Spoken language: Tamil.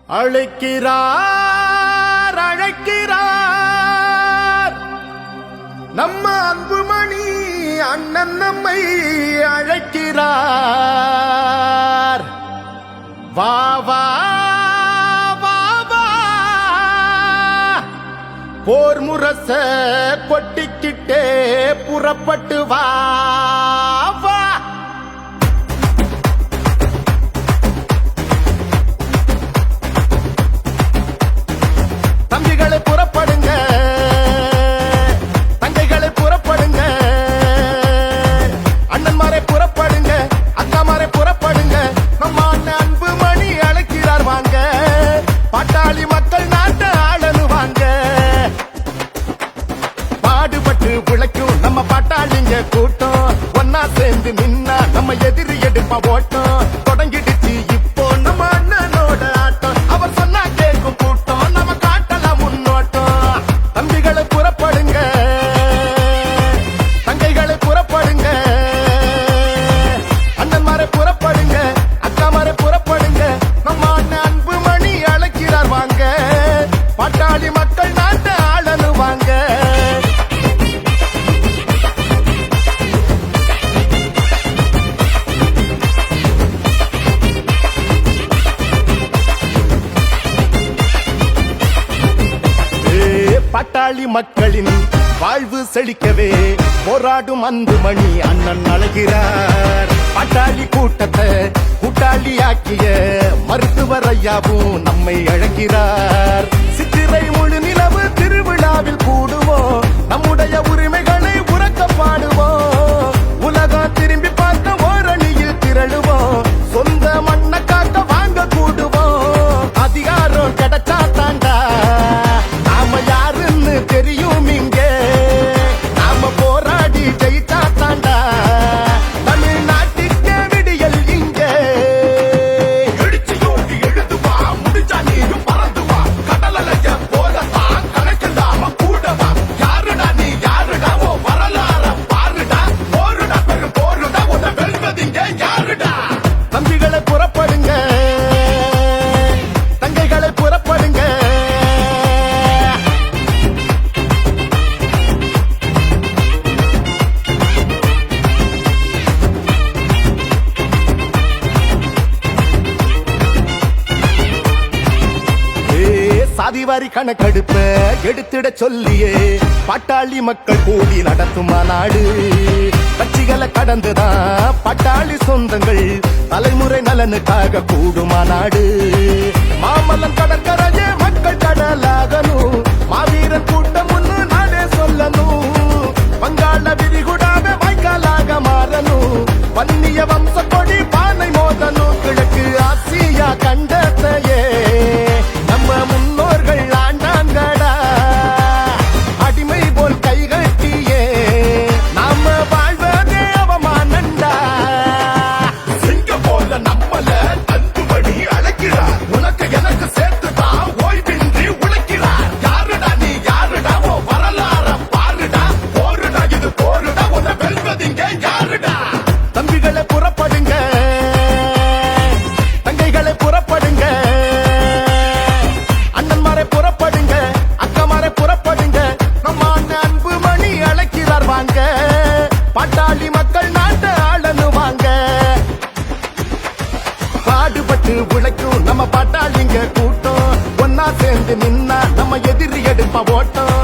அழைக்கிறார் அழைக்கிறார் நம்ம அன்புமணி அண்ணன் நம்மை அழைக்கிறார். வா வா வா வா போர் முரச கொட்டிக்கிட்டே புறப்பட்டு வா வா. தம்பிகளை புறப்படுங்க, தங்கைகளை புறப்படுங்க, அண்ணன்மாரை புறப்படுங்க, அக்காமாரை புறப்படுங்க. நம்ம அண்ணன் அன்புமணி அழைக்கிறார் வாங்க, பாட்டாளி மக்கள் நாட்டை ஆளனு வாங்க. பாடுபட்டு உழைக்கும் நம்ம பாட்டாளிங்க கூட்டம், ஒன்னா சேர்ந்து நின்னா நம்ம எதிரி எடுப்பா ஓட்டம். தொடங்கிடுச்சு இப்போ நம்ம அண்ணனோட ஆட்டம், அவர் சொன்னா கேட்கும் கூட்டம், நம்ம காட்டலாம் முன்னோட்டம். தம்பிகளை புறப்படுங்க, தங்கைகளை புறப்படுங்க, அண்ணன்மாரை புறப்படுங்க, அக்காமாரை புறப்படுங்க. நம்ம அண்ணன் அன்புமணி அழைக்கிறார் வாங்க, பாட்டாளி மக்கள் நாட்டை ஆளனு வாங்க. பாட்டாளி மக்களின் வாழ்வு செழிக்கவே போராடும் அன்புமணி அண்ணன் அழைக்கிறார். பாட்டாளி கூட்டத்தை கூட்டாளியாக்கிய மருத்துவர் ஐயாவும் நம்மை அழைக்கிறார். சித்திரை முழு நிலவு திருவிழாவில் கூடுவோம், நம்முடைய உரிமைகளை உறக்க பாடுவோம். உலகம் திரும்பி பார்க்க ஓரணியில் திரளுவோம், சொந்த மண்ணை காக்க வாங்க கூடுவோம். அதிகாரம் கிடைச்சா தாண்டா நாம யாருன்னு தெரியும், இங்கே நாம போராடி ஜெயிச்சா தாண்டா தமிழ்நாட்டுக்கு விடியல். இங்கே எழுச்சியோடு எழுதுவா, முடிச்சா நீரும் பறந்துவா, கடலைய போலத்தான் கணக்கில்லாம கூடவா. யாருடா நீ யாருடா, ஓ வரலாற பாருடா, போருடா பெரு போருடா, உன்னை வெல்வதிங்க யாருடா. தம்பிகளை புறப்படுங்க, தங்கைகளை புறப்படுங்க, சாதிவாரி கணக்கெடுப்ப எடுத்திட சொல்லியே பாட்டாளி மக்கள் கூடி நடத்தும் மாநாடு. கட்சிகளை கடந்துதான் பாட்டாளி சொந்தங்கள் தலைமுறை நலனுக்காக கூடும் மாநாடு. மாமல்லம் கடற்கரையே மக்கள் கடலாகணும், மாவீரன் கூட்டம் ஒண்ணு நானே சொல்லணும். வங்காள விரிகுடாவே வாய்க்காலாக மாறணும், வன்னிய வம்ச கொடி பானை மோதணும். கிழக்கு ஆசியா கண்டத்தையே நம்ம முன்னோர்கள் ஆண்டாங்கடா, அடிமை போல் கைகட்டியே நாம வாழ்வதே அவமானண்டா. சிங்க போல நம்மள அன்புமணி அழைக்கிறார், உனக்கு எனக்கு சேர்த்துதான் ஓய்வின்றி உழைக்கிறார். யாருடா நீ யாருடா, ஓ வரலாற பாருடா, போருடா இது போருடா, உன்னை வெல்வதிங்க யாருடா. தம்பிகளை புறப்படுங்க, தங்கைகளை புறப்படுங்க, அண்ணன்மாரை புறப்படுங்க, அக்காமாரை புறப்படுங்க. நம்ம அண்ணன் அன்புமணி அழைக்கிறார் வாங்க, பாட்டாளி மக்கள் நாட்டை ஆளனு வாங்க. பாடுபட்டு உழைக்கும் நம்ம பாட்டாளிங்க கூட்டம், ஒன்னா சேர்ந்து நின்னா நம்ம எதிரி எடுப்பா ஓட்டம்.